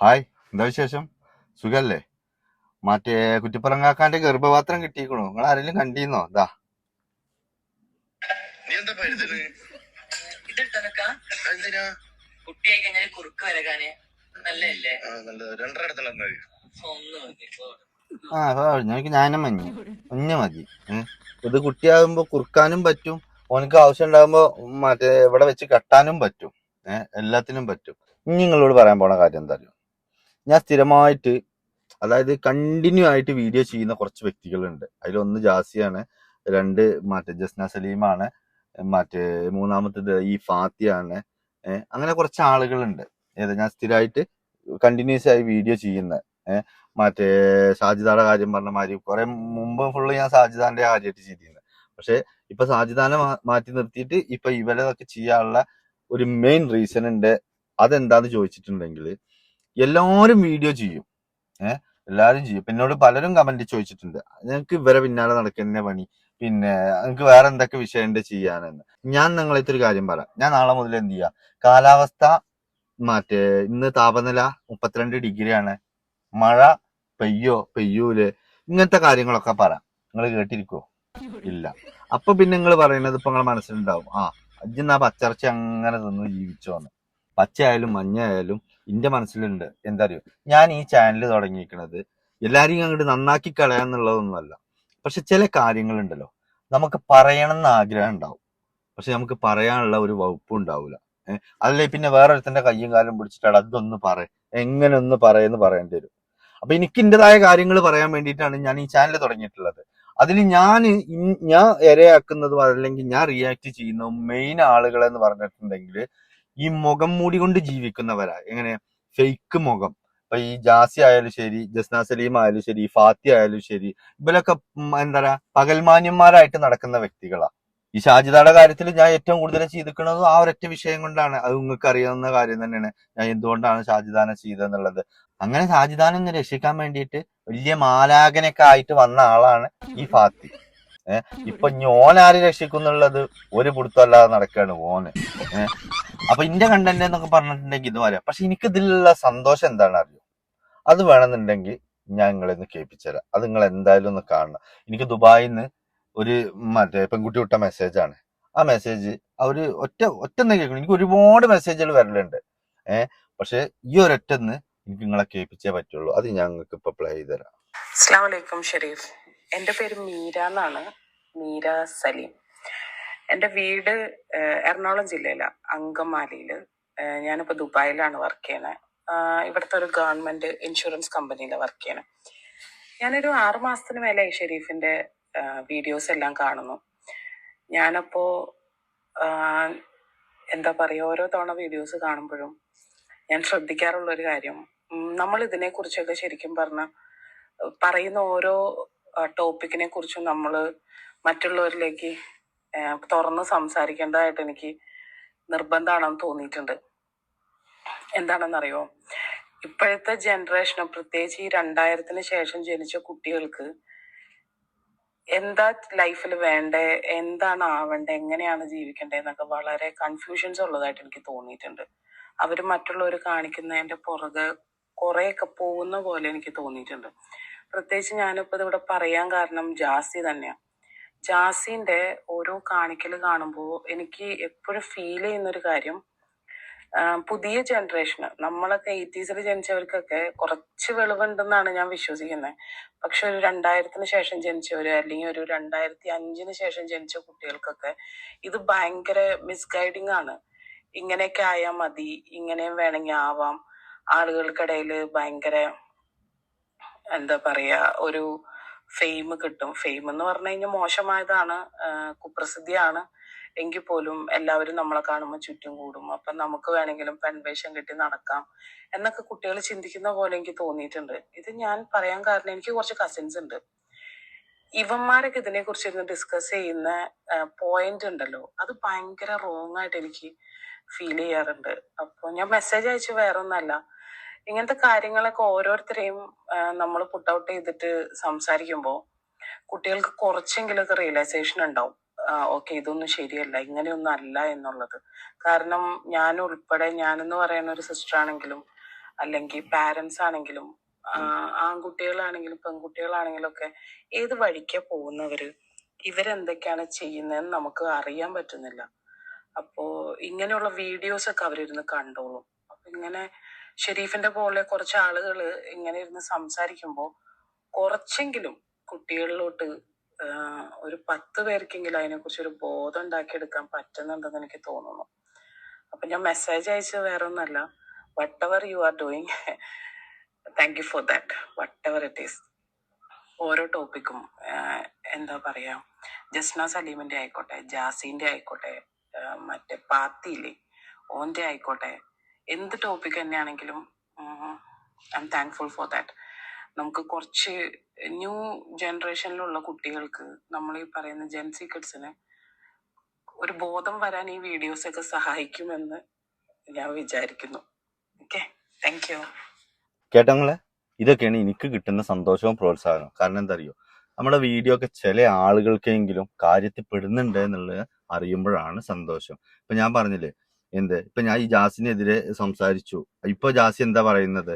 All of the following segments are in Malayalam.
ഹായ്, എന്താ വിശേഷം? സുഖല്ലേ? മറ്റേ കുറ്റിപ്പറങ്ങാക്കാന്റെ ഗർഭപാത്രം കിട്ടിയിക്കണു. നിങ്ങൾ ആരെങ്കിലും കണ്ടീന്നോ? ഇതാ നീ എന്താ പഴുതല്? എന്തിനാ കുട്ടിയായി കഴിഞ്ഞാൽ കുറുക്ക് വരകാന് നല്ലല്ലേ? നല്ലത്. രണ്ടര അടുത്തുള്ള ഞങ്ങൾക്ക് ഞാനും മഞ്ഞ മതി. ഇത് കുട്ടിയാകുമ്പോ കുറുക്കാനും പറ്റും, ഓനക്ക് ആവശ്യം ഉണ്ടാകുമ്പോ മറ്റേ ഇവിടെ വെച്ച് കെട്ടാനും പറ്റും. എല്ലാത്തിനും പറ്റും. ഇനി നിങ്ങളോട് പറയാൻ പോണ കാര്യം എന്താ അറിയോ? ഞാൻ സ്ഥിരമായിട്ട്, അതായത് കണ്ടിന്യൂ ആയിട്ട് വീഡിയോ ചെയ്യുന്ന കുറച്ച് വ്യക്തികളുണ്ട്. അതിലൊന്ന് ജാസിയാണ്, രണ്ട് മറ്റേ ജസ്ന സലീമാണ്, മറ്റേ മൂന്നാമത്തേത് ഈ ഫാത്തിയാണ്. അങ്ങനെ കുറച്ച് ആളുകളുണ്ട്. ഞാൻ സ്ഥിരമായിട്ട് കണ്ടിന്യൂസ് ആയി വീഡിയോ ചെയ്യുന്നത്. മറ്റേ സാജിദാടെ കാര്യം പറഞ്ഞ മാതിരി കുറെ മുമ്പ് ഫുള്ള് ഞാൻ സാജിദാന്റെ കാര്യമായിട്ട് ചെയ്തിരുന്നത്. പക്ഷെ ഇപ്പൊ സാജിദാനെ മാറ്റി നിർത്തിയിട്ട് ഇപ്പൊ ഇവരതൊക്കെ ചെയ്യാനുള്ള ഒരു മെയിൻ റീസൺ ഉണ്ട്. അതെന്താന്ന് ചോദിച്ചിട്ടുണ്ടെങ്കിൽ, എല്ലാവരും വീഡിയോ ചെയ്യും. എല്ലാവരും ചെയ്യും. പിന്നെ എന്നോട് പലരും കമന്റ് ചോദിച്ചിട്ടുണ്ട്, ഞങ്ങൾക്ക് ഇവരെ പിന്നാലെ നടക്കുന്ന പണി, പിന്നെ നിങ്ങൾക്ക് വേറെ എന്തൊക്കെ വിഷയമുണ്ട് ചെയ്യാനെന്ന്. ഞാൻ നിങ്ങളത്തെ ഒരു കാര്യം പറയാം. ഞാൻ നാളെ മുതൽ എന്ത് ചെയ്യാം, കാലാവസ്ഥ മറ്റേ ഇന്ന് താപനില 32 ഡിഗ്രിയാണ്, മഴ പെയ്യൂല്, ഇങ്ങനത്തെ കാര്യങ്ങളൊക്കെ പറയാം. നിങ്ങൾ കേട്ടിരിക്കോ? ഇല്ല. അപ്പൊ പിന്നെ നിങ്ങൾ പറയുന്നത് ഇപ്പൊ നിങ്ങളെ മനസ്സിലുണ്ടാവും, അജ്ജെന്നാ പച്ചറച്ചി അങ്ങനെ തിന്ന് ജീവിച്ചോന്ന്. പച്ചയായാലും മഞ്ഞയായാലും എന്റെ മനസ്സിലുണ്ട്. എന്താ അറിയോ, ഞാൻ ഈ ചാനൽ തുടങ്ങിയിരിക്കുന്നത് എല്ലാരെയും അങ്ങോട്ട് നന്നാക്കി കളയാന്നുള്ളതൊന്നുമല്ല. പക്ഷെ ചില കാര്യങ്ങളുണ്ടല്ലോ, നമുക്ക് പറയണം എന്ന് ആഗ്രഹം ഉണ്ടാവും, പക്ഷെ നമുക്ക് പറയാനുള്ള ഒരു വകുപ്പും ഉണ്ടാവില്ല. അതല്ലേ പിന്നെ വേറൊരുത്തന്റെ കയ്യും കാലും പിടിച്ചിട്ടാണ് അതൊന്ന് എങ്ങനെ ഒന്ന് പറയെന്ന് പറയേണ്ടി വരും. അപ്പൊ എനിക്ക് ഇന്റേതായ കാര്യങ്ങൾ പറയാൻ വേണ്ടിയിട്ടാണ് ഞാൻ ഈ ചാനൽ തുടങ്ങിയിട്ടുള്ളത്. അതിൽ ഞാൻ ഇരയാക്കുന്നതും അല്ലെങ്കിൽ ഞാൻ റിയാക്ട് ചെയ്യുന്നതും മെയിൻ ആളുകളെന്ന് പറഞ്ഞിട്ടുണ്ടെങ്കിൽ ഈ മുഖം മൂടി കൊണ്ട് ജീവിക്കുന്നവരാ. എങ്ങനെ? ഫേക്ക് മുഖം. ഇപ്പൊ ഈ ജാസി ആയാലും ശരി, ജസ്ന സലീം ആയാലും ശരി, ഫാത്തി ആയാലും ശരി, ഇവരൊക്കെ എന്താ പറയാ, പകൽമാന്യന്മാരായിട്ട് നടക്കുന്ന വ്യക്തികളാ. ഈ ഷാജിദയുടെ കാര്യത്തിൽ ഞാൻ ഏറ്റവും കൂടുതൽ ചെയ്തിരിക്കുന്നത് ആ ഒരൊറ്റ വിഷയം കൊണ്ടാണ്. അത് നിങ്ങൾക്ക് അറിയാവുന്ന കാര്യം തന്നെയാണ്, ഞാൻ എന്തുകൊണ്ടാണ് ഷാജിദാനെ ചെയ്തതെന്നുള്ളത്. അങ്ങനെ ഷാജിദാനെ ഒന്ന് രക്ഷിക്കാൻ വേണ്ടിയിട്ട് വലിയ മാലാഖനൊക്കെ ആയിട്ട് വന്ന ആളാണ് ഈ ഫാത്തി. ഇപ്പൊ ഓൻ ആര് രക്ഷിക്കുന്നുള്ളത് ഒരു പിടുത്തമല്ലാതെ നടക്കുകയാണ് ഓന്. അപ്പൊ ഇന്റെ കണ്ടന്റ് എന്നൊക്കെ പറഞ്ഞിട്ടുണ്ടെങ്കിൽ ഇത് പറയാം. പക്ഷെ എനിക്ക് ഇതിലുള്ള സന്തോഷം എന്താണ് അറിയോ? അത് വേണമെന്നുണ്ടെങ്കിൽ ഞാൻ നിങ്ങളെ ഒന്ന് കേൾപ്പിച്ചുതരാം. അത് നിങ്ങൾ എന്തായാലും ഒന്ന് കാണണം. എനിക്ക് ദുബായിൽ നിന്ന് ഒരു മറ്റേ പെൺകുട്ടി വിട്ട മെസ്സേജാണ്. ആ മെസ്സേജ് അവര് ഒറ്റന്ന് കേൾക്കണം. എനിക്ക് ഒരുപാട് മെസ്സേജുകൾ വരലുണ്ട്. പക്ഷെ ഈ ഒരൊറ്റന്ന് എനിക്ക് നിങ്ങളെ കേൾപ്പിച്ചേ പറ്റുള്ളൂ. അത് ഞങ്ങൾക്ക് ഇപ്പൊ പ്ലേ ചെയ്ത് തരാം. അസ്സലാമു അലൈക്കും ഷെരീഫ്. എൻ്റെ പേര് മീര എന്നാണ്, മീര സലീം. എൻ്റെ വീട് എറണാകുളം ജില്ലയിലാണ്, അങ്കമാലിയിൽ. ഞാനിപ്പോൾ ദുബായിലാണ് വർക്ക് ചെയ്യണത്. ഇവിടുത്തെ ഒരു ഗവൺമെന്റ് ഇൻഷുറൻസ് കമ്പനിയിലാണ് വർക്ക് ചെയ്യണത്. ഞാനൊരു 6 മാസത്തിന് മേലെ ഷെരീഫിന്റെ വീഡിയോസ് എല്ലാം കാണുന്നു. ഞാനപ്പോ എന്താ പറയുക, ഓരോ തവണ വീഡിയോസ് കാണുമ്പോഴും ഞാൻ ശ്രദ്ധിക്കാറുള്ള ഒരു കാര്യം, നമ്മൾ ഇതിനെ കുറിച്ചൊക്കെ ശരിക്കും പറഞ്ഞാൽ പറയുന്ന ഓരോ ടോപ്പിക്കിനെ കുറിച്ചും നമ്മൾ മറ്റുള്ളവരിലേക്ക് തുറന്ന് സംസാരിക്കേണ്ടതായിട്ട് എനിക്ക് നിർബന്ധമാണെന്ന് തോന്നിയിട്ടുണ്ട്. എന്താണെന്നറിയോ, ഇപ്പോഴത്തെ ജനറേഷന്, പ്രത്യേകിച്ച് ഈ 2000-ന് ശേഷം ജനിച്ച കുട്ടികൾക്ക് എന്താ ലൈഫിൽ വേണ്ടേ, എന്താണ് ആവേണ്ടത്, എങ്ങനെയാണ് ജീവിക്കേണ്ടത് എന്നൊക്കെ വളരെ കൺഫ്യൂഷൻസ് ഉള്ളതായിട്ട് എനിക്ക് തോന്നിയിട്ടുണ്ട്. അവർ മറ്റുള്ളവർ കാണിക്കുന്നതിന്റെ പുറകെ കുറേയൊക്കെ പോകുന്ന പോലെ എനിക്ക് തോന്നിയിട്ടുണ്ട്. പ്രത്യേകിച്ച് ഞാനിപ്പോൾ ഇതിവിടെ പറയാൻ കാരണം ജാസി തന്നെയാണ്. ജാസിന്റെ ഓരോ കാണിക്കൽ കാണുമ്പോൾ എനിക്ക് എപ്പോഴും ഫീൽ ചെയ്യുന്നൊരു കാര്യം, പുതിയ ജനറേഷന്, നമ്മളൊക്കെ 80s ജനിച്ചവർക്കൊക്കെ കുറച്ച് വെളിവുണ്ടെന്നാണ് ഞാൻ വിശ്വസിക്കുന്നത്. പക്ഷെ ഒരു 2000-ന് ശേഷം ജനിച്ചവര്, അല്ലെങ്കിൽ ഒരു 2005-ന് ശേഷം ജനിച്ച കുട്ടികൾക്കൊക്കെ ഇത് ഭയങ്കര മിസ്ഗൈഡിങ് ആണ്. ഇങ്ങനെയൊക്കെ ആയാൽ മതി, ഇങ്ങനെയും വേണമെങ്കിൽ ആവാം, ആളുകൾക്കിടയിൽ ഭയങ്കര എന്താ പറയാ, ഒരു ഫെയിം കിട്ടും. ഫെയിം എന്ന് പറഞ്ഞു കഴിഞ്ഞാൽ മോശമായതാണ്, കുപ്രസിദ്ധിയാണ്. എങ്കിൽ പോലും എല്ലാവരും നമ്മളെ കാണുമ്പോൾ ചുറ്റും കൂടും, അപ്പൊ നമുക്ക് വേണമെങ്കിലും പെൺവേഷം കെട്ടി നടക്കാം എന്നൊക്കെ കുട്ടികൾ ചിന്തിക്കുന്ന പോലെ എനിക്ക് തോന്നിയിട്ടുണ്ട്. ഇത് ഞാൻ പറയാൻ കാരണം, എനിക്ക് കുറച്ച് കസിൻസ് ഉണ്ട്. ഇവന്മാരൊക്കെ ഇതിനെ കുറിച്ച് ഡിസ്കസ് ചെയ്യുന്ന പോയിന്റ് ഉണ്ടല്ലോ, അത് ഭയങ്കര റോങ് ആയിട്ട് എനിക്ക് ഫീൽ ചെയ്യാറുണ്ട്. അപ്പൊ ഞാൻ മെസ്സേജ് അയച്ചു വേറെ ഒന്നല്ല, ഇങ്ങനത്തെ കാര്യങ്ങളൊക്കെ ഓരോരുത്തരെയും നമ്മൾ പുട്ട് ഔട്ട് ചെയ്തിട്ട് സംസാരിക്കുമ്പോൾ കുട്ടികൾക്ക് കുറച്ചെങ്കിലൊക്കെ റിയലൈസേഷൻ ഉണ്ടാവും. ഓക്കെ, ഇതൊന്നും ശരിയല്ല, ഇങ്ങനെയൊന്നും അല്ല എന്നുള്ളത്. കാരണം ഞാൻ ഉൾപ്പെടെ, ഞാനെന്ന് പറയുന്ന ഒരു സിസ്റ്റർ ആണെങ്കിലും അല്ലെങ്കിൽ പാരൻസ് ആണെങ്കിലും ആൺകുട്ടികളാണെങ്കിലും പെൺകുട്ടികളാണെങ്കിലും ഒക്കെ ഏത് വഴിക്കാ പോകുന്നവര്, ഇവരെന്തൊക്കെയാണ് ചെയ്യുന്നതെന്ന് നമുക്ക് അറിയാൻ പറ്റുന്നില്ല. അപ്പോ ഇങ്ങനെയുള്ള വീഡിയോസ് ഒക്കെ അവരിരുന്ന് കണ്ടോളും. അപ്പൊ ഇങ്ങനെ ഷെരീഫിന്റെ പോലെ കുറച്ച് ആളുകൾ ഇങ്ങനെ ഇരുന്ന് സംസാരിക്കുമ്പോൾ കുറച്ചെങ്കിലും കുട്ടികളിലോട്ട് ഒരു 10 പേർക്കെങ്കിലും അതിനെക്കുറിച്ച് ഒരു ബോധം ഉണ്ടാക്കിയെടുക്കാൻ പറ്റുന്നുണ്ടെന്ന് എനിക്ക് തോന്നുന്നു. അപ്പൊ ഞാൻ മെസ്സേജ് അയച്ചത് വേറെ ഒന്നല്ല, whatever you are doing, thank you for that, whatever it is. ഓരോ ടോപ്പിക്കും എന്താ പറയാ, ജസ്ന സലീമിന്റെ ആയിക്കോട്ടെ, ജാസിന്റെ ആയിക്കോട്ടെ, മറ്റേ പാത്തിയില്ലേ ഓന്റെ ആയിക്കോട്ടെ, എന്ത് ടോപ്പിക് തന്നെയാണെങ്കിലും I M thankful for that. നമുക്ക് കുറച്ച് ന്യൂ ജനറേഷനിലുള്ള കുട്ടികൾക്ക്, നമ്മൾ ഈ പറയുന്ന ജെൻസി കിഡ്സിന് ഒരു ബോധം വരാൻ ഈ വീഡിയോസ് ഒക്കെ സഹായിക്കുമെന്ന് ഞാൻ വിചാരിക്കുന്നു. Okay, thank you. കേട്ടങ്ങളെ, ഇതൊക്കെയാണ് എനിക്ക് കിട്ടുന്ന സന്തോഷവും പ്രോത്സാഹനവും. കാരണം എന്താ അറിയോ, നമ്മുടെ വീഡിയോ ഒക്കെ ചില ആളുകൾക്കെങ്കിലും കാര്യത്തിൽ പെടുന്നുണ്ട് എന്നുള്ളത് അറിയുമ്പോഴാണ് സന്തോഷം. ഇപ്പൊ ഞാൻ പറഞ്ഞില്ലേ, ഇപ്പൊ ഞാൻ ഈ ജാസിനെതിരെ സംസാരിച്ചു. ഇപ്പൊ ജാസി എന്താ പറയുന്നത്,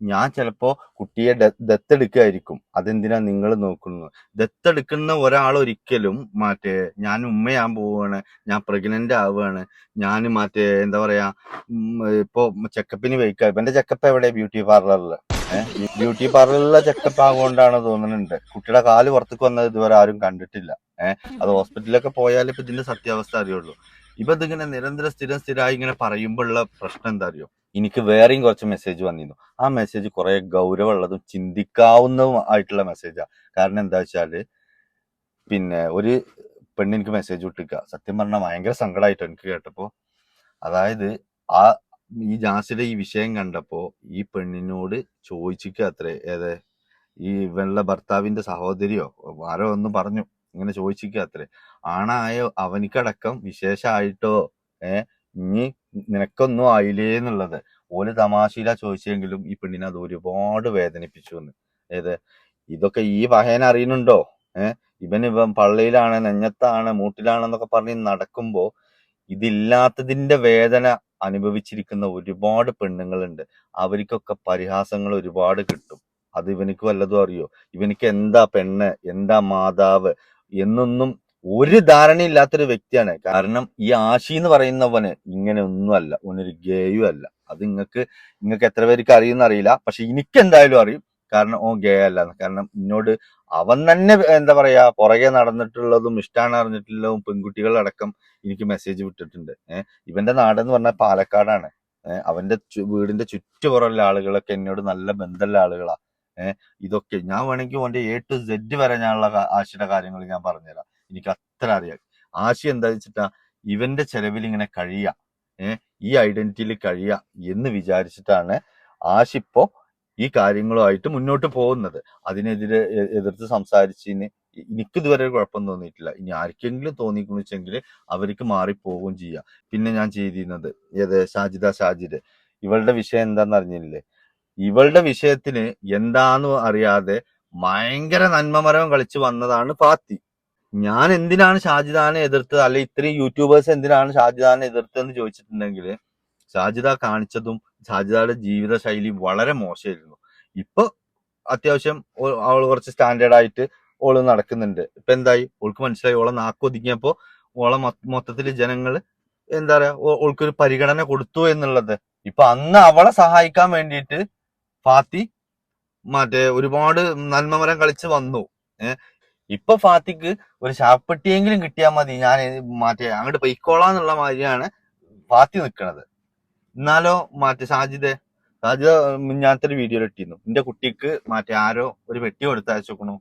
ഞാൻ ചിലപ്പോ കുട്ടിയെ ദത്തെടുക്കുകയായിരിക്കും, അതെന്തിനാ നിങ്ങൾ നോക്കുന്നത്? ദത്തെടുക്കുന്ന ഒരാൾ ഒരിക്കലും ഞാൻ ഉമ്മയാൻ പോവുകയാണ്, ഞാൻ പ്രഗ്നന്റ് ആവുകയാണ്, ഞാൻ എന്താ പറയാ, ഇപ്പൊ ചെക്കപ്പിന് വയ്ക്കുക. ഇപ്പൊ എന്റെ ചെക്കപ്പ് എവിടെ? ബ്യൂട്ടി പാർലറില്. ബ്യൂട്ടി പാർലറിലെ ചെക്കപ്പ് ആകൊണ്ടാണ് തോന്നുന്നുണ്ട്. കുട്ടിയുടെ കാല് പുറത്തേക്ക് വന്നത് ഇതുവരെ ആരും കണ്ടിട്ടില്ല. അത് ഹോസ്പിറ്റലിലൊക്കെ പോയാൽ ഇപ്പൊ ഇതിന്റെ സത്യാവസ്ഥ അറിയുള്ളൂ. ഇപ്പൊ ഇതിങ്ങനെ നിരന്തരം സ്ഥിരമായി ഇങ്ങനെ പറയുമ്പോഴുള്ള പ്രശ്നം എന്താ അറിയോ, എനിക്ക് വേറെയും കുറച്ച് മെസ്സേജ് വന്നിരുന്നു. ആ മെസ്സേജ് കുറെ ഗൗരവമുള്ളതും ചിന്തിക്കാവുന്നതും ആയിട്ടുള്ള മെസ്സേജാ. കാരണം എന്താ വെച്ചാല്, ഒരു പെണ്ണെനിക്ക് മെസ്സേജ് വിട്ടിക്ക. സത്യം പറഞ്ഞാൽ ഭയങ്കര സങ്കടമായിട്ടോ എനിക്ക് കേട്ടപ്പോ. അതായത് ഈ ജാസിയുടെ ഈ വിഷയം കണ്ടപ്പോ ഈ പെണ്ണിനോട് ചോദിച്ചിക്ക അത്രേ, ഈ ഇവളുടെ ഭർത്താവിന്റെ സഹോദരിയോ ആരോ ഒന്ന് പറഞ്ഞു, ഇങ്ങനെ ചോദിച്ചിക്ക അത്രേ, ആണായോ അവനിക്കടക്കം വിശേഷമായിട്ടോ ഇനി നിനക്കൊന്നും ആയില്ലേ എന്നുള്ളത്. ഓല് തമാശയിലാ ചോദിച്ചെങ്കിലും ഈ പെണ്ണിനെ അത് ഒരുപാട് വേദനിപ്പിച്ചു എന്ന്. ഇതൊക്കെ ഈ വഹേന അറിയുന്നുണ്ടോ? ഇവൻ പള്ളിയിലാണ്, നെഞ്ഞത്താണ്, മൂട്ടിലാണെന്നൊക്കെ പറഞ്ഞ് നടക്കുമ്പോ ഇതില്ലാത്തതിന്റെ വേദന അനുഭവിച്ചിരിക്കുന്ന ഒരുപാട് പെണ്ണുങ്ങളുണ്ട്. അവർക്കൊക്കെ പരിഹാസങ്ങൾ ഒരുപാട് കിട്ടും. അത് ഇവനിക്ക് വല്ലതും അറിയോ? ഇവനിക്ക് എന്താ പെണ്ണ്, എന്താ മാതാവ് എന്നൊന്നും ഒരു ധാരണയില്ലാത്തൊരു വ്യക്തിയാണ്. കാരണം ഈ ആശി എന്ന് പറയുന്നവന് ഇങ്ങനെ ഒന്നുമല്ല, ഓനൊരു ഗേയും അല്ല. അത് നിങ്ങൾക്ക് എത്ര പേർക്ക് അറിയുന്ന അറിയില്ല, പക്ഷെ എനിക്ക് എന്തായാലും അറിയും. കാരണം ഓൻ ഗേ അല്ല. കാരണം എന്നോട് അവൻ തന്നെ എന്താ പറയാ പുറകെ നടന്നിട്ടുള്ളതും ഇഷ്ടമാണ് അറിഞ്ഞിട്ടുള്ളതും പെൺകുട്ടികളടക്കം എനിക്ക് മെസ്സേജ് വിട്ടിട്ടുണ്ട്. ഇവന്റെ നാടെന്ന് പറഞ്ഞാൽ പാലക്കാടാണ്. അവന്റെ വീടിന്റെ ചുറ്റുപുറമുള്ള ആളുകളൊക്കെ എന്നോട് നല്ല ബന്ധമുള്ള ആളുകളാ. ഇതൊക്കെ ഞാൻ വേണമെങ്കിൽ ഓന്റെ A to Z വരെ ഞാനുള്ള ആശയുടെ കാര്യങ്ങൾ ഞാൻ പറഞ്ഞുതരാം. എനിക്ക് അത്ര അറിയാം. ആശി എന്താ വെച്ചിട്ടാ, ഇവന്റെ ചെലവിൽ ഇങ്ങനെ കഴിയാ, ഈ ഐഡന്റിറ്റിയിൽ കഴിയാ എന്ന് വിചാരിച്ചിട്ടാണ് ആശിപ്പോ ഈ കാര്യങ്ങളുമായിട്ട് മുന്നോട്ട് പോകുന്നത്. അതിനെതിരെ എതിർത്ത് സംസാരിച്ചതിന് എനിക്കിതുവരെ കുഴപ്പം തോന്നിയിട്ടില്ല. ഇനി ആർക്കെങ്കിലും തോന്നിക്കുന്നു വെച്ചെങ്കിൽ അവർക്ക് മാറിപ്പോവുകയും ചെയ്യാം. പിന്നെ ഞാൻ ചെയ്തിരുന്നത് ഷാജിദ്, ഇവളുടെ വിഷയം എന്താന്ന് അറിഞ്ഞില്ലേ? ഇവളുടെ വിഷയത്തിന് എന്താന്ന് അറിയാതെ ഭയങ്കര നന്മമരം കളിച്ചു വന്നതാണ് ഫാത്തി. ഞാൻ എന്തിനാണ് ഷാജിദാനെ എതിർത്തത്, അല്ലെ ഇത്രയും യൂട്യൂബേഴ്സ് എന്തിനാണ് ഷാജിദാനെ എതിർത്തതെന്ന് ചോദിച്ചിട്ടുണ്ടെങ്കിൽ, ഷാജിദ കാണിച്ചതും ഷാജിദയുടെ ജീവിത ശൈലി വളരെ മോശമായിരുന്നു. ഇപ്പൊ അത്യാവശ്യം അവൾ കുറച്ച് സ്റ്റാൻഡേർഡ് ആയിട്ട് ഓള് നടക്കുന്നുണ്ട്. ഇപ്പൊ എന്തായി, ഓൾക്ക് മനസ്സിലായി, ഓളെ നാക്കൊതുങ്ങിയപ്പോ ഓളെ മൊത്തത്തിൽ ജനങ്ങള് എന്താ പറയാ ഓൾക്കൊരു പരിഗണന കൊടുത്തു എന്നുള്ളത്. ഇപ്പൊ അന്ന് അവളെ സഹായിക്കാൻ വേണ്ടിയിട്ട് ഫാത്തി ഒരുപാട് നന്മമരം കളിച്ച് വന്നു. ഇപ്പൊ ഫാത്തിക്ക് ഒരു ശാപ്പെട്ടിയെങ്കിലും കിട്ടിയാൽ മതി, ഞാൻ അങ്ങോട്ട് പൊയ്ക്കോളാന്നുള്ള മാതിരിയാണ് ഫാത്തി നിൽക്കണത്. എന്നാലോ ഷാജിദ ഞാനത്തെ ഒരു വീഡിയോ ഇട്ടിരുന്നു, എന്റെ കുട്ടിക്ക് ആരോ ഒരു പെട്ടി കൊടുത്തയച്ചു നോക്കണു,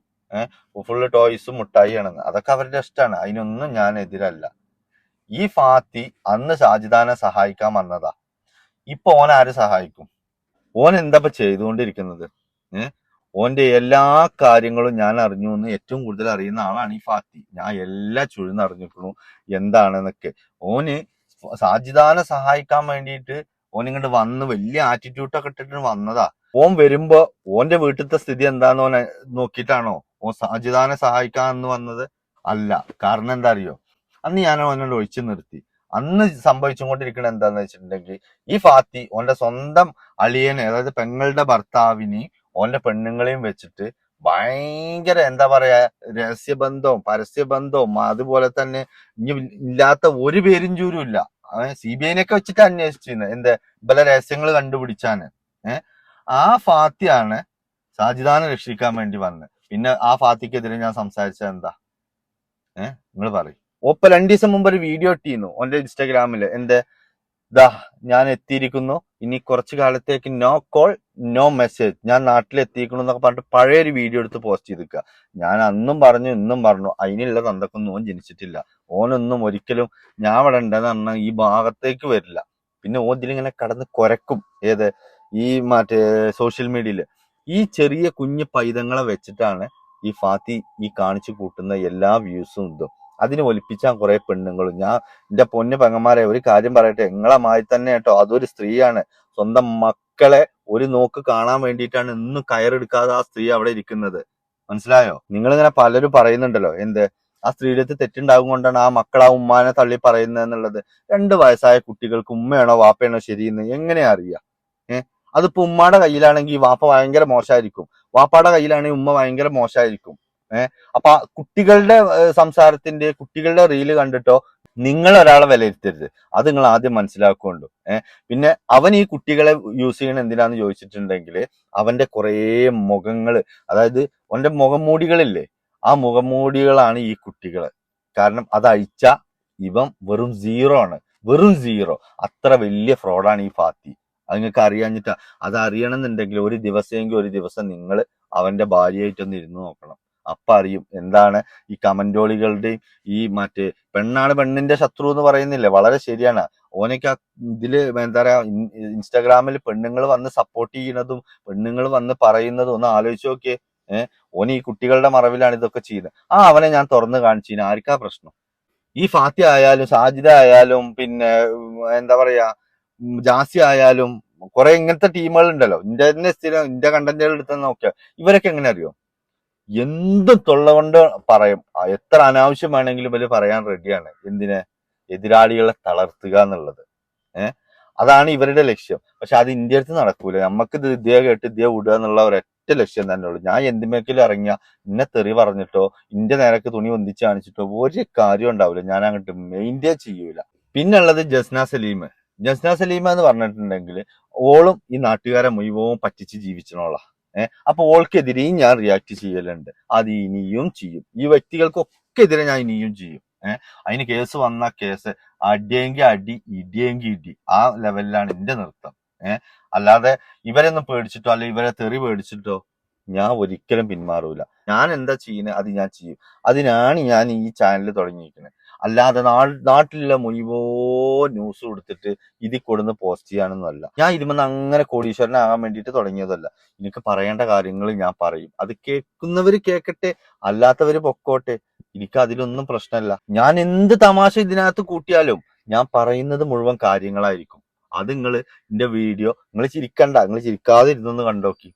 ഫുള്ള് ടോയ്സും മുട്ടായി ആണെന്ന്. അതൊക്കെ അവരുടെ ഇഷ്ടമാണ്, അതിനൊന്നും ഞാൻ എതിരല്ല. ഈ ഫാത്തി അന്ന് ഷാജിദാനെ സഹായിക്കാൻ വന്നതാ. ഇപ്പൊ ഓൻ ആര് സഹായിക്കും? ഓൻ എന്താ ചെയ്തുകൊണ്ടിരിക്കുന്നത്? ഓന്റെ എല്ലാ കാര്യങ്ങളും ഞാൻ അറിഞ്ഞു എന്ന് ഏറ്റവും കൂടുതൽ അറിയുന്ന ആളാണ് ഈ ഫാത്തി. ഞാൻ എല്ലാ ചുഴുന്നറിഞ്ഞിരിക്കണു എന്താണെന്നൊക്കെ. ഓന് ഷാജിദാനെ സഹായിക്കാൻ വേണ്ടിയിട്ട് ഓൻ ഇങ്ങോട്ട് വന്ന് വലിയ ആറ്റിറ്റ്യൂഡൊക്കെ ഇട്ടിട്ട് വന്നതാ. ഓൻ വരുമ്പോ ഓന്റെ വീട്ടിലത്തെ സ്ഥിതി എന്താന്ന് ഓൻ നോക്കിയിട്ടാണോ ഓൻ ഷാജിദാനെ സഹായിക്കാന്ന് വന്നത്? അല്ല. കാരണം എന്താ അറിയോ, അന്ന് ഞാൻ ഓനോട് ഒഴിച്ചു നിർത്തി. അന്ന് സംഭവിച്ചുകൊണ്ടിരിക്കുന്നത് എന്താന്ന് വെച്ചിട്ടുണ്ടെങ്കിൽ ഈ ഫാത്തി ഓന്റെ സ്വന്തം അളിയനെ അതായത് പെങ്ങളുടെ ഭർത്താവിനെ ഓന്റെ പെണ്ണുങ്ങളെയും വെച്ചിട്ട് ഭയങ്കര എന്താ പറയാ രഹസ്യബന്ധവും പരസ്യബന്ധവും അതുപോലെ തന്നെ ഇനി ഇല്ലാത്ത ഒരു പേരും ചൂരും ഇല്ല. CBI-നെയൊക്കെ വെച്ചിട്ട് അന്വേഷിച്ചിരുന്നത് എന്താ പല രഹസ്യങ്ങൾ കണ്ടുപിടിച്ചാണ്. ആ ഫാത്തിയാണ് സാജിദാനെ രക്ഷിക്കാൻ വേണ്ടി വന്നത്. പിന്നെ ആ ഫാത്തിക്കെതിരെ ഞാൻ സംസാരിച്ചത് എന്താ നിങ്ങൾ പറയും. ഒപ്പ 2 ദിവസം മുമ്പ് ഒരു വീഡിയോ ഇട്ടിരുന്നു ഓന്റെ ഇൻസ്റ്റാഗ്രാമില് ദാ ഞാൻ എത്തിയിരിക്കുന്നു, ഇനി കുറച്ചു കാലത്തേക്ക് നോ കോൾ നോ മെസ്സേജ്, ഞാൻ നാട്ടിലെത്തിയിരിക്കുന്നു എന്നൊക്കെ പറഞ്ഞിട്ട് പഴയൊരു വീഡിയോ എടുത്ത് പോസ്റ്റ് ചെയ്തിക്കുക. ഞാൻ അന്നും പറഞ്ഞു ഇന്നും പറഞ്ഞു അതിനുള്ള തന്തക്കൊന്നും ഓൻ ജനിച്ചിട്ടില്ല. ഓനൊന്നും ഒരിക്കലും ഞാൻ ഇവിടെ ഉണ്ടെന്ന് പറഞ്ഞാൽ ഈ ഭാഗത്തേക്ക് വരില്ല. പിന്നെ ഓൻ ഇതിലിങ്ങനെ കടന്ന് കുരക്കും ഈ മറ്റേ സോഷ്യൽ മീഡിയയില്. ഈ ചെറിയ കുഞ്ഞു പൈതങ്ങളെ വെച്ചിട്ടാണ് ഈ ഫാത്തി ഈ കാണിച്ചു കൂട്ടുന്ന എല്ലാ വ്യൂസും ഇതും. അതിന് ഒലിപ്പിച്ചാൻ കുറെ പെണ്ണുങ്ങളും. ഞാൻ എന്റെ പൊന്നു പെങ്ങന്മാരെ ഒരു കാര്യം പറയട്ടെ, നിങ്ങളെ മായി തന്നെ കേട്ടോ, അതൊരു സ്ത്രീയാണ്. സ്വന്തം മക്കളെ ഒരു നോക്ക് കാണാൻ വേണ്ടിയിട്ടാണ് ഇന്നും കയറെടുക്കാതെ ആ സ്ത്രീ അവിടെ ഇരിക്കുന്നത്. മനസ്സിലായോ? നിങ്ങളിങ്ങനെ പലരും പറയുന്നുണ്ടല്ലോ ആ സ്ത്രീയുടെ അടുത്ത് തെറ്റുണ്ടാകും കൊണ്ടാണ് ആ മക്കൾ ആ ഉമ്മാനെ തള്ളി പറയുന്നത് എന്നുള്ളത്. 2 വയസ്സായ കുട്ടികൾക്ക് ഉമ്മയാണോ വാപ്പയാണോ ശരിയെന്ന് എങ്ങനെയാ അറിയാം? അതിപ്പോ ഉമ്മയുടെ കയ്യിലാണെങ്കിൽ വാപ്പ ഭയങ്കര മോശമായിരിക്കും, വാപ്പയുടെ കയ്യിലാണെങ്കിൽ ഉമ്മ ഭയങ്കര മോശമായിരിക്കും. അപ്പൊ കുട്ടികളുടെ സംസാരത്തിന്റെ കുട്ടികളുടെ റീല് കണ്ടിട്ടോ നിങ്ങൾ ഒരാളെ വിലയിരുത്തരുത്. അത് നിങ്ങൾ ആദ്യം മനസ്സിലാക്കുകൊണ്ടു. പിന്നെ അവൻ ഈ കുട്ടികളെ യൂസ് ചെയ്യണ എന്തിനാന്ന് ചോദിച്ചിട്ടുണ്ടെങ്കിൽ അവന്റെ കുറേ മുഖങ്ങള്, അതായത് അവന്റെ മുഖംമൂടികളില്ലേ, ആ മുഖംമൂടികളാണ് ഈ കുട്ടികള്. കാരണം അത് അഴിച്ച ഇവൻ വെറും 0 ആണ്, വെറും 0. അത്ര വലിയ ഫ്രോഡാണ് ഈ ഫാത്തി. അത് നിങ്ങൾക്ക് അറിയാഞ്ഞിട്ടാ. അത് അറിയണമെന്നുണ്ടെങ്കിൽ ഒരു ദിവസം നിങ്ങൾ അവന്റെ ഭാര്യയായിട്ടൊന്ന് ഇരുന്ന് നോക്കണം. അപ്പൊ അറിയും എന്താണ് ഈ കമന്റോളികളുടെയും ഈ മറ്റേ പെണ്ണാണ് പെണ്ണിന്റെ ശത്രു എന്ന് പറയുന്നില്ലേ, വളരെ ശരിയാണ്. ഓനൊക്കെ ഇതില് എന്താ പറയാ ഇൻസ്റ്റാഗ്രാമിൽ പെണ്ണുങ്ങൾ വന്ന് സപ്പോർട്ട് ചെയ്യുന്നതും പെണ്ണുങ്ങൾ വന്ന് പറയുന്നതും ഒന്ന് ആലോചിച്ച് നോക്കിയേ. ഓന് ഈ കുട്ടികളുടെ മറവിലാണ് ഇതൊക്കെ ചെയ്യുന്നത്. അവനെ ഞാൻ തുറന്നു കാണിച്ചു, ആർക്കാ പ്രശ്നം? ഈ ഫാത്തി ആയാലും സാജിദ ആയാലും പിന്നെ എന്താ പറയാ ജാസി ആയാലും കുറെ ഇങ്ങനത്തെ ടീമുകൾ ഉണ്ടല്ലോ. ഇന്ത്യ സ്ഥിരം ഇന്ത്യ കണ്ടന്റുകൾ എടുത്ത് നോക്കിയാൽ ഇവരൊക്കെ എങ്ങനെ അറിയോ, എന്തും തൊള്ള കൊണ്ട് പറയും. എത്ര അനാവശ്യം വേണമെങ്കിലും ഇവര് പറയാൻ റെഡിയാണ്. എതിരാളികളെ തളർത്തുക എന്നുള്ളത്. അതാണ് ഇവരുടെ ലക്ഷ്യം. പക്ഷെ അത് ഇന്ത്യ അടുത്ത് നടക്കൂല. നമുക്ക് ഇതേ കേട്ട് ഇതേ വിടുക എന്നുള്ള ഒരൊറ്റ ലക്ഷ്യം തന്നെ ഉള്ളൂ. ഞാൻ എന്തിമേക്കിലും ഇറങ്ങിയ ഇന്നെ തെറി പറഞ്ഞിട്ടോ ഇന്ത്യ നേരക്ക് തുണി ഒന്നിച്ച് കാണിച്ചിട്ടോ ഒരു കാര്യം ഉണ്ടാവില്ല. ഞാൻ അങ്ങോട്ട് മെയിൻറ്റെയിൻ ചെയ്യൂല. പിന്നെ ഉള്ളത് ജസ്ന സലീം. ജസ്ന സലീം എന്ന് പറഞ്ഞിട്ടുണ്ടെങ്കിൽ ഓളും ഈ നാട്ടുകാരെ മുഴുവൻ പറ്റിച്ച് ജീവിച്ചോളാ. അപ്പൊ ഓൾക്കെതിരെയും ഞാൻ റിയാക്ട് ചെയ്യലുണ്ട്. അത് ഇനിയും ചെയ്യും. ഈ വ്യക്തികൾക്കൊക്കെ എതിരെ ഞാൻ ഇനിയും ചെയ്യും. അതിന് കേസ് വന്ന കേസ്, അടിയെങ്കിൽ അടി, ഇടിയെങ്കിൽ ഇടി, ആ ലെവലിലാണ് എന്റെ നൃത്തം. അല്ലാതെ ഇവരൊന്നും പേടിച്ചിട്ടോ അല്ലെ ഇവരെ തെറി പേടിച്ചിട്ടോ ഞാൻ ഒരിക്കലും പിന്മാറൂല. ഞാൻ എന്താ ചെയ്യുന്നത് അത് ഞാൻ ചെയ്യും. അതിനാണ് ഞാൻ ഈ ചാനൽ തുടങ്ങിയിരിക്കുന്നത്. അല്ലാതെ നാട്ടിലുള്ള മുഴുവോ ന്യൂസ് കൊടുത്തിട്ട് ഇതിൽ കൊടുന്ന് പോസ്റ്റ് ചെയ്യാനൊന്നുമല്ല. ഞാൻ ഇതിമെന്ന് അങ്ങനെ കോടീശ്വരനാകാൻ വേണ്ടിയിട്ട് തുടങ്ങിയതല്ല. എനിക്ക് പറയേണ്ട കാര്യങ്ങൾ ഞാൻ പറയും. അത് കേൾക്കുന്നവര് കേൾക്കട്ടെ, അല്ലാത്തവര് പൊക്കോട്ടെ. എനിക്ക് അതിലൊന്നും പ്രശ്നമല്ല. ഞാൻ എന്ത് തമാശ ഇതിനകത്ത് കൂട്ടിയാലും ഞാൻ പറയുന്നത് മുഴുവൻ കാര്യങ്ങളായിരിക്കും. അത് എന്റെ വീഡിയോ നിങ്ങൾ ചിരിക്കണ്ട, നിങ്ങൾ ചിരിക്കാതെ ഇരുന്നൊന്ന് കണ്ടോക്കി.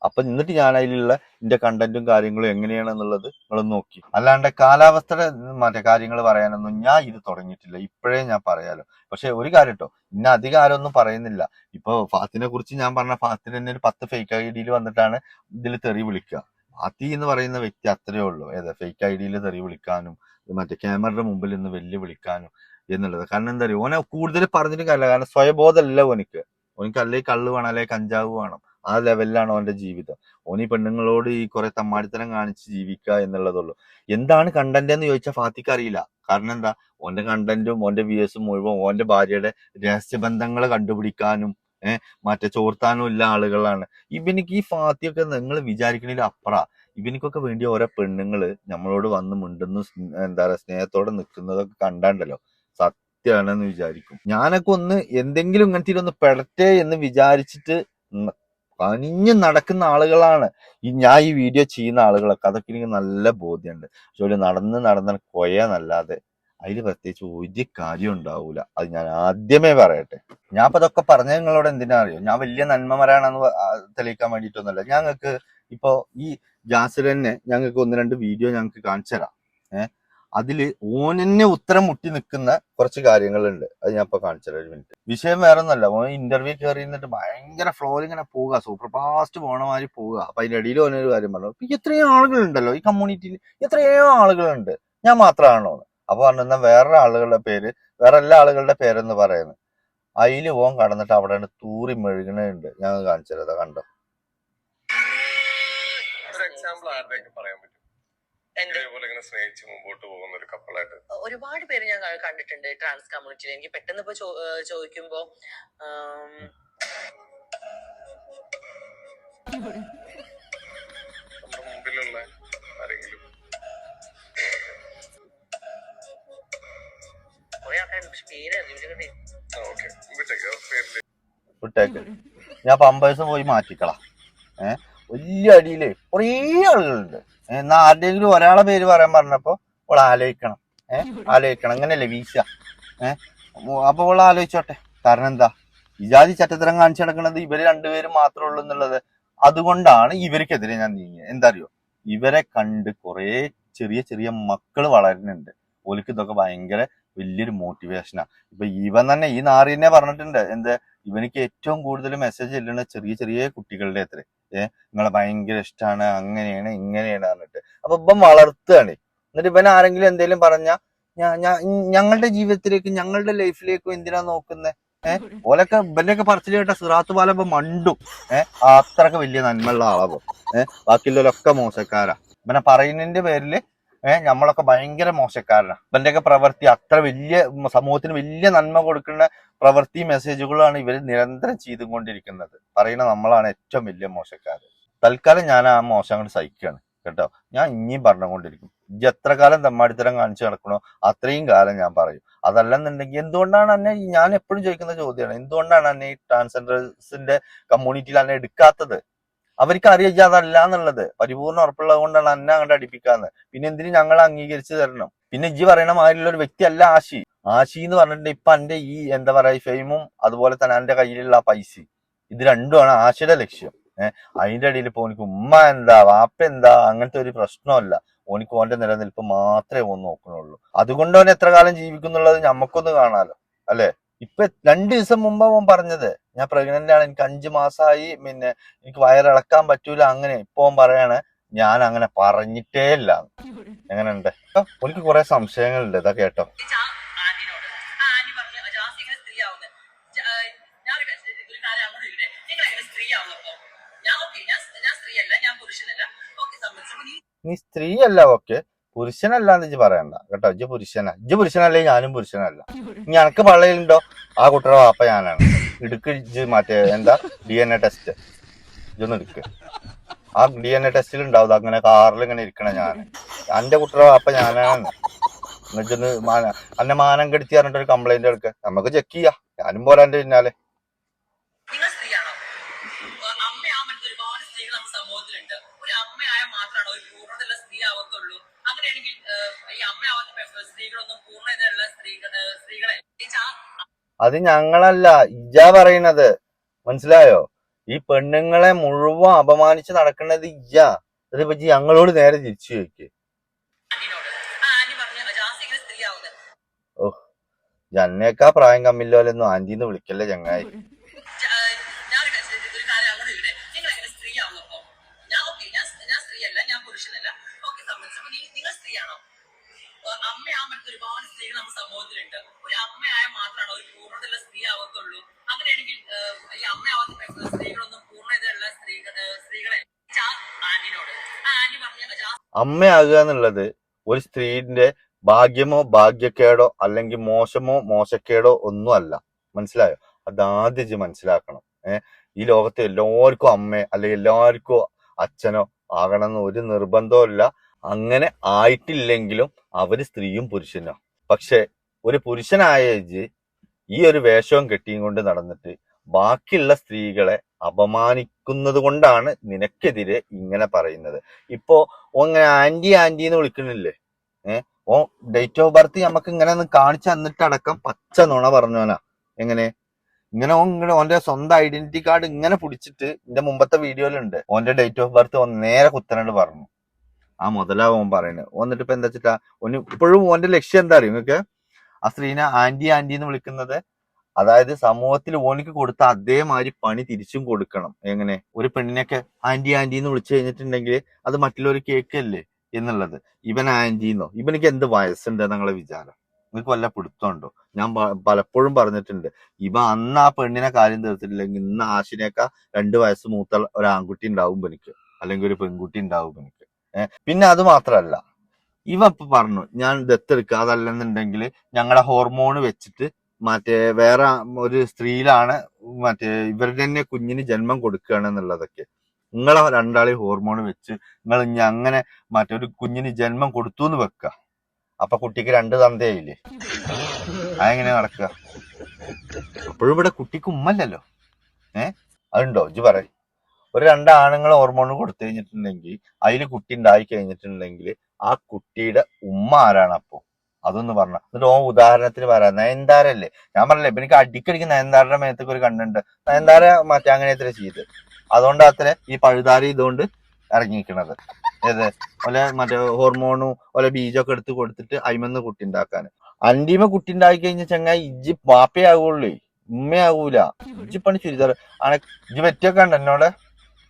അപ്പൊ എന്നിട്ട് ഞാൻ അതിലുള്ള എന്റെ കണ്ടന്റും കാര്യങ്ങളും എങ്ങനെയാണെന്നുള്ളത് നിങ്ങളൊന്ന് നോക്കി. അല്ലാണ്ട് കാലാവസ്ഥയുടെ മറ്റേ കാര്യങ്ങൾ പറയാനൊന്നും ഞാൻ ഇത് തുടങ്ങിയിട്ടില്ല. ഇപ്പോഴേ ഞാൻ പറയാലോ. പക്ഷെ ഒരു കാര്യം കേട്ടോ, ഇന്ന അധികം ആരൊന്നും പറയുന്നില്ല. ഇപ്പൊ ഫാത്തിനെ കുറിച്ച് ഞാൻ പറഞ്ഞ ഫാത്തിന് തന്നെ ഒരു 10 ഫേക്ക് ഐഡിയിൽ വന്നിട്ടാണ് ഇതിൽ തെറി വിളിക്കുക. ഫാത്തി എന്ന് പറയുന്ന വ്യക്തി അത്രയേ ഉള്ളൂ. ഫേക്ക് ഐഡിയിൽ തെറി വിളിക്കാനും മറ്റേ ക്യാമറയുടെ മുമ്പിൽ നിന്ന് വെല്ലുവിളിക്കാനും എന്നുള്ളത്. കാരണം എന്താ പറയുക, ഓനെ കൂടുതൽ പറഞ്ഞിട്ട് കാര്യമില്ല. കാരണം സ്വയബോധമല്ല ഓനിക്ക് അല്ലെങ്കിൽ കള്ള് വേണം അല്ലെങ്കിൽ കഞ്ചാവ് വേണം. ആ ലെവലിലാണ് ഓന്റെ ജീവിതം. ഓനീ പെണ്ണുങ്ങളോട് ഈ കുറെ തമ്മാടിത്തരം കാണിച്ച് ജീവിക്കുക എന്നുള്ളതുള്ളൂ. എന്താണ് കണ്ടന്റ് എന്ന് ചോദിച്ചാൽ ഫാത്തിക്ക് അറിയില്ല. കാരണം എന്താ, ഓന്റെ കണ്ടന്റും ഓന്റെ വ്യൂസും മുഴുവൻ ഓന്റെ ഭാര്യയുടെ രഹസ്യബന്ധങ്ങൾ കണ്ടുപിടിക്കാനും മറ്റേ ചോർത്താനും ഉള്ള ആളുകളാണ്. ഇവനിക്ക് ഈ ഫാത്തിയൊക്കെ നിങ്ങൾ വിചാരിക്കണതിൽ അപ്പുറ. ഇവനിക്കൊക്കെ വേണ്ടി ഓരോ പെണ്ണുങ്ങള് നമ്മളോട് വന്ന് മിണ്ടുന്നു, എന്താ പറയാ സ്നേഹത്തോടെ നിൽക്കുന്നതൊക്കെ കണ്ടാണ്ടല്ലോ സത്യമാണെന്ന് വിചാരിക്കും. ഞാനൊക്കെ ഒന്ന് എന്തെങ്കിലും ഇങ്ങനത്തെ ഒന്ന് പെടട്ടെ എന്ന് വിചാരിച്ചിട്ട് പനിഞ്ഞ് നടക്കുന്ന ആളുകളാണ് ഞാൻ ഈ വീഡിയോ ചെയ്യുന്ന ആളുകളൊക്കെ. അതൊക്കെ എനിക്ക് നല്ല ബോധ്യമുണ്ട്. പക്ഷെ നടന്ന് കൊയ്യാന്നല്ലാതെ അതിൽ പ്രത്യേകിച്ച് ഒരു കാര്യം ഉണ്ടാവൂല. അത് ഞാൻ ആദ്യമേ പറയട്ടെ. ഞാൻ ഇപ്പൊ ഇതൊക്കെ പറഞ്ഞ നിങ്ങളോട് എന്തിനാ അറിയോ, ഞാൻ വലിയ നന്മമരാണെന്ന് തെളിയിക്കാൻ വേണ്ടിയിട്ടൊന്നുമല്ല. ഞങ്ങൾക്ക് ഇപ്പൊ ഈ ജാസിർ തന്നെ ഞങ്ങൾക്ക് 1-2 വീഡിയോ ഞങ്ങൾക്ക് കാണിച്ചു തരാം. അതില് ഓനെന്നെ ഉത്തരം മുട്ടി നിൽക്കുന്ന കുറച്ച് കാര്യങ്ങളുണ്ട്. അത് ഞാൻ ഇപ്പൊ കാണിച്ചത് ഒരു മിനിറ്റ്. വിഷയം വേറെ ഒന്നല്ല, ഓൻ ഇന്റർവ്യൂ കയറി നിന്നിട്ട് ഭയങ്കര ഫ്ലോയിൽ ഇങ്ങനെ പോവുക, സൂപ്പർ ഫാസ്റ്റ് പോണ മാതിരി പോവുക. അപ്പൊ അതിന്റെ ഇടയിൽ ഓനൊരു കാര്യം പറഞ്ഞു, ഇപ്പൊ എത്രയോ ആളുകളുണ്ടല്ലോ ഈ കമ്മ്യൂണിറ്റിയിൽ, എത്രയോ ആളുകളുണ്ട്, ഞാൻ മാത്രമാണോ? അപ്പൊ പറഞ്ഞ വേറെ ആളുകളുടെ പേര്, വേറെ എല്ലാ ആളുകളുടെ പേരെന്ന് പറയുന്നത്. അതില് ഓൻ കടന്നിട്ട് അവിടെ തൂറി മെഴുകുന്നുണ്ട്. ഞാൻ കാണിച്ചത് കണ്ടോ? ഒരു എക്സാമ്പിൾ ആരുടെയൊക്കെ പറയാൻ പറ്റും ഇതേപോലെ ഇങ്ങനെ സ്നേഹിച്ച് മുമ്പോട്ട് പോകുന്ന ഒരു കപ്പിളായിട്ട്? ഒരുപാട് പേര് ഞാൻ കണ്ടിട്ടുണ്ട് ട്രാൻസ് കമ്മ്യൂണിറ്റിയിൽ. എനിക്ക് പെട്ടെന്ന് ഇപ്പൊ ചോദിക്കുമ്പോ നമ്മുടെ മുമ്പിലുള്ള ആരെങ്കിലും? കുറെ ആൾക്കാരുണ്ട്, പക്ഷെ പേര് ഓക്കെ, പേരില് വിട്ടേക്ക്. ഞാൻ പമ്പേഴ്സ് പോയി മാറ്റിക്കളാം. വലിയ അടിയില് കുറേ ആളുകളുണ്ട്. എന്നാ ആരുടെയെങ്കിലും ഒരാളെ പേര് പറയാൻ പറഞ്ഞപ്പോ അവൾ ആലോചിക്കണം. ആലോചിക്കണം, അങ്ങനെയല്ലേ വീശ. അപ്പൊ അവൾ ആലോചിച്ചോട്ടെ. കാരണം എന്താ, ഇജാതി ചറ്റത്തരം കാണിച്ചു നടക്കുന്നത് ഇവര് രണ്ടുപേരും മാത്രമേ ഉള്ളൂ എന്നുള്ളത്. അതുകൊണ്ടാണ് ഇവർക്കെതിരെ ഞാൻ നീങ്ങിയത്. എന്താ അറിയോ, ഇവരെ കണ്ട് കുറെ ചെറിയ ചെറിയ മക്കള് വളരുന്നുണ്ട്. ഓലിക്ക് ഇതൊക്കെ ഭയങ്കര വലിയൊരു മോട്ടിവേഷനാ. ഇപ്പൊ ഇവൻ തന്നെ ഈ നാറിനെ പറഞ്ഞിട്ടുണ്ട്, എന്ത് ഇവനിക്ക് ഏറ്റവും കൂടുതൽ മെസ്സേജ് ചെല്ലുന്നത് ചെറിയ ചെറിയ കുട്ടികളുടെ അത്ര. നിങ്ങളെ ഭയങ്കര ഇഷ്ടമാണ്, അങ്ങനെയാണ് ഇങ്ങനെയാണ് പറഞ്ഞിട്ട്. അപ്പൊ ഇവൻ വളർത്തുകയാണ്. എന്നിട്ട് ഇവൻ ആരെങ്കിലും എന്തെങ്കിലും പറഞ്ഞാ ഞങ്ങളുടെ ജീവിതത്തിലേക്ക്, ഞങ്ങളുടെ ലൈഫിലേക്കും എന്തിനാ നോക്കുന്നത്? ഓലൊക്കെ ഇവന്റെയൊക്കെ പറച്ചിൽ കേട്ട സിറാത്ത് പാല ഇപ്പൊ മണ്ടും. അത്രക്ക് വലിയ നന്മയുള്ള ആളാവും. ബാക്കിയുള്ളവരൊക്കെ മോശക്കാരാ. ഇവനെ പറയുന്നതിന്റെ പേരില് നമ്മളൊക്കെ ഭയങ്കര മോശക്കാരനാ. ഇവന്റെയൊക്കെ പ്രവൃത്തി അത്ര വലിയ, സമൂഹത്തിന് വലിയ നന്മ കൊടുക്കുന്ന പ്രവൃത്തി മെസ്സേജുകളാണ് ഇവർ നിരന്തരം ചെയ്തുകൊണ്ടിരിക്കുന്നത്. പറയുന്ന നമ്മളാണ് ഏറ്റവും വലിയ മോശക്കാര്. തൽക്കാലം ഞാൻ ആ മോശങ്ങൾ സഹിക്കുകയാണ് കേട്ടോ. ഞാൻ ഇനിയും പറഞ്ഞുകൊണ്ടിരിക്കും. എത്ര കാലം തെമ്മാടിത്തരം കാണിച്ചു നടക്കണോ അത്രയും കാലം ഞാൻ പറയും. അതല്ലെന്നുണ്ടെങ്കിൽ എന്തുകൊണ്ടാണ് എന്നെ, ഞാൻ എപ്പോഴും ചോദിക്കുന്ന ചോദ്യമാണ്, എന്തുകൊണ്ടാണ് എന്നെ ഈ ട്രാൻസ്ജെൻഡേഴ്സിന്റെ കമ്മ്യൂണിറ്റിയിൽ എന്നെ എടുക്കാത്തത്? അവർക്ക് അറിയാം അതല്ല എന്നുള്ളത്. പരിപൂർണ്ണ ഉറപ്പുള്ളത് കൊണ്ടാണ് എന്നെ അങ്ങോട്ട് അടിപ്പിക്കാന്ന്. പിന്നെ എന്തിനു ഞങ്ങൾ അംഗീകരിച്ചു തരണം? പിന്നെ ഇജ്ജ് പറയുന്ന മാതിരിയുള്ള ഒരു വ്യക്തിയല്ല ആശി. ആശി എന്ന് പറഞ്ഞിട്ട് ഇപ്പൊ എന്റെ ഈ എന്താ പറയാ ഫെയിമും അതുപോലെ തന്നെ എന്റെ കയ്യിലുള്ള ആ പൈസ, ഇത് രണ്ടുമാണ് ആശയുടെ ലക്ഷ്യം. അതിന്റെ ഇടയിൽ ഇപ്പൊ ഓനിക്ക് ഉമ്മ എന്താ വാപ്പ എന്താ അങ്ങനത്തെ ഒരു പ്രശ്നമല്ല. ഓനിക്ക് ഓന്റെ നിലനിൽപ്പ് മാത്രമേ ഓൻ നോക്കണുള്ളൂ. അതുകൊണ്ട് ഓൻ എത്ര കാലം ജീവിക്കുന്നുള്ളത് ഞമ്മക്കൊന്ന് കാണാലോ, അല്ലെ? ഇപ്പൊ 2 ദിവസം മുമ്പ് ഓൻ പറഞ്ഞത് ഞാൻ പ്രഗ്നന്റ് ആണ്, എനിക്ക് 5 മാസമായി, പിന്നെ എനിക്ക് വയറിളക്കാൻ പറ്റൂല, അങ്ങനെ. ഇപ്പൊ ഓൻ പറയാണ് ഞാൻ അങ്ങനെ പറഞ്ഞിട്ടേ ഇല്ല. എങ്ങനെയുണ്ട്? എനിക്ക് കുറെ സംശയങ്ങളുണ്ട്. ഇതാ കേട്ടോ. നീ സ്ത്രീയല്ല, ഓക്കെ, പുരുഷനല്ലാന്ന് ഇജ്ജ് പറയണ്ട കേട്ടോ. ഇജ്ജ് പുരുഷനല്ലേ, ഞാനും പുരുഷനല്ല. ഇനി എനക്ക് പള്ളയിലുണ്ടോ ആ കുട്ടിയുടെ വാപ്പ ഞാനാണ്. ഇടുക്ക് ഇജ്ജ് മറ്റേ എന്താ DNA ടെസ്റ്റ് ഇതൊന്നും എടുക്ക്. ആ DNA ടെസ്റ്റിൽ ഉണ്ടാവും അങ്ങനെ കാറിൽ ഇങ്ങനെ ഇരിക്കണ ഞാൻ. എന്റെ കുട്ടിയുടെ വാപ്പ ഞാനാണ്. എന്നിട്ടൊന്ന് അന്നെ മാനം കെടുത്തി പറഞ്ഞിട്ടൊരു കംപ്ലൈന്റ് എടുക്ക, നമുക്ക് ചെക്ക് ചെയ്യാം. ഞാനും പോലെ എന്റെ പിന്നാലെ. അത് ഞങ്ങളല്ല, ഇജ്ജാ പറയണത്, മനസ്സിലായോ? ഈ പെണ്ണുങ്ങളെ മുഴുവൻ അപമാനിച്ച് നടക്കുന്നത് ഇജ്ജാ. അതിപ്പോ ഞങ്ങളോട് നേരെ തിരിച്ചു ചോദിക്ക്. ഓ, ജന്നേക്കാ പ്രായം കമ്മില്ലോലൊന്നും ആന്റിന്ന് വിളിക്കല്ലേ ചങ്ങായി. അമ്മയാകുക എന്നുള്ളത് ഒരു സ്ത്രീന്റെ ഭാഗ്യമോ ഭാഗ്യക്കേടോ അല്ലെങ്കിൽ മോശമോ മോശക്കേടോ ഒന്നും അല്ല. മനസ്സിലായോ? അതാദ്യം മനസ്സിലാക്കണം. ഈ ലോകത്തെ എല്ലാവർക്കും അമ്മ അല്ലെങ്കിൽ എല്ലാവർക്കും അച്ഛനോ ആകണമെന്ന് ഒരു നിർബന്ധവും ഇല്ല. അങ്ങനെ ആയിട്ടില്ലെങ്കിലും അവര് സ്ത്രീയും പുരുഷനോ. പക്ഷെ ഒരു പുരുഷനായ ഈ ഒരു വേഷവും കെട്ടിയും കൊണ്ട് നടന്നിട്ട് ബാക്കിയുള്ള സ്ത്രീകളെ അപമാനിക്കുന്നത് കൊണ്ടാണ് നിനക്കെതിരെ ഇങ്ങനെ പറയുന്നത്. ഇപ്പോ അങ്ങനെ ആന്റി എന്ന് വിളിക്കുന്നില്ലേ? ഓ ഡേറ്റ് ഓഫ് ബർത്ത് നമുക്ക് ഇങ്ങനെ ഒന്ന് കാണിച്ചു തന്നിട്ടടക്കം പച്ച നുണ പറഞ്ഞോനാ. ഇങ്ങനെ ഓന്റെ സ്വന്തം ഐഡന്റിറ്റി കാർഡ് ഇങ്ങനെ പിടിച്ചിട്ട് എന്റെ മുമ്പത്തെ വീഡിയോയിലുണ്ട്. ഓന്റെ ഡേറ്റ് ഓഫ് ബർത്ത് നേരെ കുത്തനോട് പറഞ്ഞു. ആ മുതലാവും പറയുന്നത്. വന്നിട്ട് ഇപ്പൊ എന്താ വെച്ചിട്ടാ ഓന് ഇപ്പോഴും ഓന്റെ ലക്ഷ്യം എന്താ അറിയും നിങ്ങൾക്ക്? ആ സ്ത്രീനെ ആന്റി ആന്റി എന്ന് വിളിക്കുന്നത്, അതായത് സമൂഹത്തിൽ ഓനിക്ക് കൊടുത്ത അതേമാതിരി പണി തിരിച്ചും കൊടുക്കണം. എങ്ങനെ ഒരു പെണ്ണിനൊക്കെ ആന്റി ആന്റി എന്ന് വിളിച്ചു കഴിഞ്ഞിട്ടുണ്ടെങ്കിൽ അത് മറ്റുള്ളവർ കേൾക്കല്ലേ എന്നുള്ളത്. ഇവൻ ആന്റിന്നോ, ഇവനിക്ക് എന്ത് വയസ്സുണ്ട് നിങ്ങളെ വിചാരം? നിങ്ങൾക്ക് വല്ല പിടുത്തമുണ്ടോ? ഞാൻ പലപ്പോഴും പറഞ്ഞിട്ടുണ്ട്, ഇവ അന്ന് ആ പെണ്ണിനെ കാര്യം തീർത്തിട്ടില്ലെങ്കിൽ ഇന്ന് ആശിനേക്കാ 2 വയസ്സ് മൂത്ത ഒരു ആൺകുട്ടി ഉണ്ടാവും എനിക്ക്, അല്ലെങ്കിൽ ഒരു പെൺകുട്ടി ഉണ്ടാവും എനിക്ക്. പിന്നെ അത് മാത്രല്ല, ഇവ ഇപ്പൊ പറഞ്ഞു ഞാൻ ദത്തെടുക്കുക, അതല്ലെന്നുണ്ടെങ്കിൽ ഞങ്ങളുടെ ഹോർമോൺ വെച്ചിട്ട് മറ്റേ വേറെ ഒരു സ്ത്രീയിലാണ് മറ്റേ ഇവരുടെ തന്നെ കുഞ്ഞിന് ജന്മം കൊടുക്കുകയാണ് എന്നുള്ളതൊക്കെ. നിങ്ങളെ രണ്ടാളി ഹോർമോൺ വെച്ച് നിങ്ങൾ ഇനി അങ്ങനെ മറ്റൊരു കുഞ്ഞിന് ജന്മം കൊടുത്തു എന്ന് വെക്കുക, അപ്പൊ കുട്ടിക്ക് 2 തന്തയായില്ലേ? അതെങ്ങനെ നടക്കുക? അപ്പോഴും ഇവിടെ കുട്ടിക്ക് ഉമ്മല്ലല്ലോ. അതുണ്ടോ? ഇജ്ജ് പറ. ഒരു 2 ആണുങ്ങൾ ഹോർമോൺ കൊടുത്തു കഴിഞ്ഞിട്ടുണ്ടെങ്കിൽ അതിൽ കുട്ടി ഉണ്ടായി കഴിഞ്ഞിട്ടുണ്ടെങ്കിൽ ആ കുട്ടിയുടെ ഉമ്മ ആരാണ് അപ്പോ? അതൊന്ന് പറഞ്ഞ. എന്നിട്ട് ഉദാഹരണത്തിന് പറയാം, നയൻതാരല്ലേ? ഞാൻ പറഞ്ഞില്ലേ ഇപ്പൊ എനിക്ക് അടിക്കടിക്ക് നയൻതാരയുടെ മേത്തൊക്കെ ഒരു കണ്ണുണ്ട്. നയൻതാര മറ്റേ അങ്ങനെ എത്ര ചെയ്ത്, അതുകൊണ്ട് അത്ര ഈ പഴുതാരി ഇതുകൊണ്ട് ഇറങ്ങിയിരിക്കണത്. ഏത് ഓലെ മറ്റേ ഹോർമോണും ഓലെ ബീജമൊക്കെ എടുത്ത് കൊടുത്തിട്ട് അയിമെന്ന് കുട്ടി ഉണ്ടാക്കാൻ. അന്റിമ കുട്ടി ഉണ്ടായി കഴിഞ്ഞ ചങ്ങായി ഇജ്ജ് ബാപ്പയാകുള്ളൂ, ഉമ്മയാകൂല. ഇജ്ജ് പണി ചുരിദാർ ആണ്. ഇജ്ജ് പറ്റിയൊക്കെ ഉണ്ട് എന്നോട്.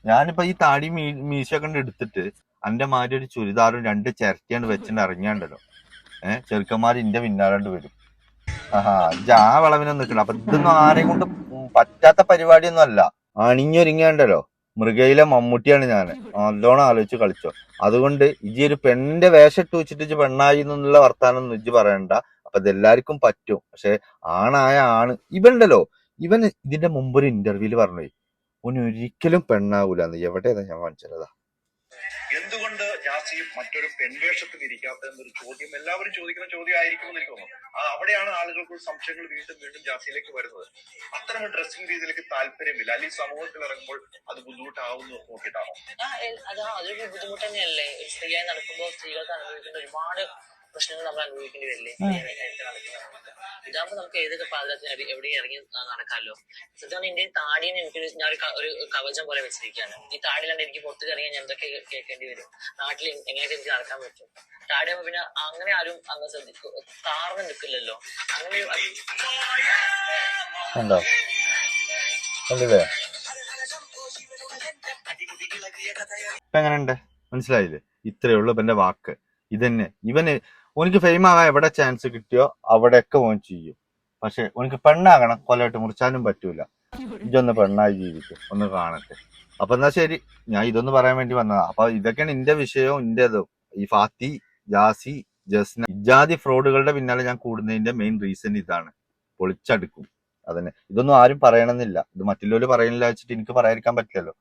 ഞാനിപ്പോ ഈ താടി മീശയൊക്കെ എടുത്തിട്ട് അന്റെ മാതിരി ഒരു ചുരിദാറും 2 ചിരട്ടിയാണ് വെച്ചിട്ട് ഇറങ്ങിയാണ്ടല്ലോ, ചെറുക്കന്മാർ ഇന്റെ പിന്നാലാണ്ട് വരും. ഇജ്ജ് ആ വളവിനൊന്നും നിൽക്കണം. അപ്പൊ ഇതൊന്നും ആരെയും കൊണ്ട് പറ്റാത്ത പരിപാടിയൊന്നും അല്ല. അണിഞ്ഞൊരുങ്ങിയാണ്ടല്ലോ മൃഗയിലെ മമ്മൂട്ടിയാണ് ഞാൻ. നല്ലോണം ആലോചിച്ച് കളിച്ചോ. അതുകൊണ്ട് ഇജ്ജ് ഒരു പെണ്ണിന്റെ വേഷം ഇട്ട് വെച്ചിട്ട് ഇജ്ജ് പെണ്ണായി എന്നുള്ള വർത്താനൊന്നും ഇജ്ജ് പറയണ്ട. അപ്പൊ ഇതെല്ലാവർക്കും പറ്റും. പക്ഷെ ആണായ ആണ്. ഇവനുണ്ടല്ലോ, ഇവൻ ഇതിന്റെ മുമ്പ് ഒരു ഇന്റർവ്യൂല് പറഞ്ഞു ഓന് ഒരിക്കലും പെണ്ണാവൂലെന്ന്. എവിടെയാ ഞാൻ കാണിച്ചതാ. എന്തുകൊണ്ട് ജാസി മറ്റൊരു പെൺവേഷത്തിൽ ഇരിക്കാത്ത എന്നൊരു ചോദ്യം എല്ലാവരും ചോദിക്കുന്ന ചോദ്യമായിരിക്കും എന്ന് എനിക്ക് തോന്നുന്നു. അവിടെയാണ് ആളുകൾക്ക് സംശയങ്ങൾ വീണ്ടും വീണ്ടും ജാസിയിലേക്ക് വരുന്നത്. അത്തരം ഡ്രസ്സിംഗ് രീതിയിലേക്ക് താല്പര്യമില്ല, അല്ലെങ്കിൽ സമൂഹത്തിൽ ഇറങ്ങുമ്പോൾ അത് ബുദ്ധിമുട്ടാവുന്നു നോക്കിയിട്ടാണോ? അതൊരു ബുദ്ധിമുട്ട് തന്നെയല്ലേ. ഒരു സ്ത്രീയായി നടക്കുമ്പോൾ സ്ത്രീകൾക്ക് അനുഭവിക്കുന്ന ഒരുപാട് പ്രശ്നങ്ങൾ നമ്മൾ അനുഭവിക്കേണ്ടി വരില്ലേ ഇതാകുമ്പോൾ നമുക്ക് ഏതൊക്കെ പാതത്തിൽ എവിടെയും ഇറങ്ങി നടക്കാമല്ലോ. സത്യം എന്റെ താടിയും ഞാൻ ഒരു കവചം പോലെ വെച്ചിരിക്കുകയാണ്. ഈ താടിയിലാണ്ട് എനിക്ക് പുറത്ത് ഇറങ്ങിയാൽ ഞാൻ എന്തൊക്കെ കേൾക്കേണ്ടി വരും, നാട്ടിൽ എങ്ങനെയൊക്കെ എനിക്ക് നടക്കാൻ പറ്റും. താടിയാകുമ്പോ പിന്നെ അങ്ങനെ ആരും അങ്ങ് ശ്രദ്ധിക്കും, താർന്ന് നിൽക്കില്ലല്ലോ. അങ്ങനെ ഉണ്ടോ? കണ്ടില്ലേ ഇപ്പൊ എങ്ങനെയുണ്ട്? മനസ്സിലായില്ലേ? ഇത്രയേ ഉള്ളൂ ഇവന്റെ വാക്ക്. ഇതന്നെ. ഇവന് ഓനിക്ക് ഫെയിം ആകാൻ എവിടെ ചാൻസ് കിട്ടിയോ അവിടെയൊക്കെ ഓൻ ചെയ്യും. പക്ഷെ ഓനിക്ക് പെണ്ണാകണം, കൊലയിട്ട് മുറിച്ചാനും പറ്റൂല. ഇതൊന്ന് പെണ്ണായി ജീവിക്കും, ഒന്ന് കാണട്ടെ. അപ്പൊ എന്നാ ശരി, ഞാൻ ഇതൊന്ന് പറയാൻ വേണ്ടി വന്നതാ. അപ്പൊ ഇതൊക്കെയാണ് എന്റെ വിഷയവും ഇന്റേതും. ഈ ഫാത്തി, ജാസി, ജസ്ന ഇജാതി ഫ്രോഡുകളുടെ പിന്നാലെ ഞാൻ കൂടുന്നതിന്റെ മെയിൻ റീസൺ ഇതാണ്. പൊളിച്ചടുക്കും. അതന്നെ. ഇതൊന്നും ആരും പറയണമെന്നില്ല. ഇത് മറ്റുള്ളവര് പറയുന്നില്ല വെച്ചിട്ട് എനിക്ക് പറയാതിരിക്കാൻ പറ്റില്ലല്ലോ.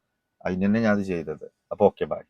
അതിന് തന്നെ ഞാൻ അത് ചെയ്തത്. അപ്പൊ ഓക്കെ, ബൈ.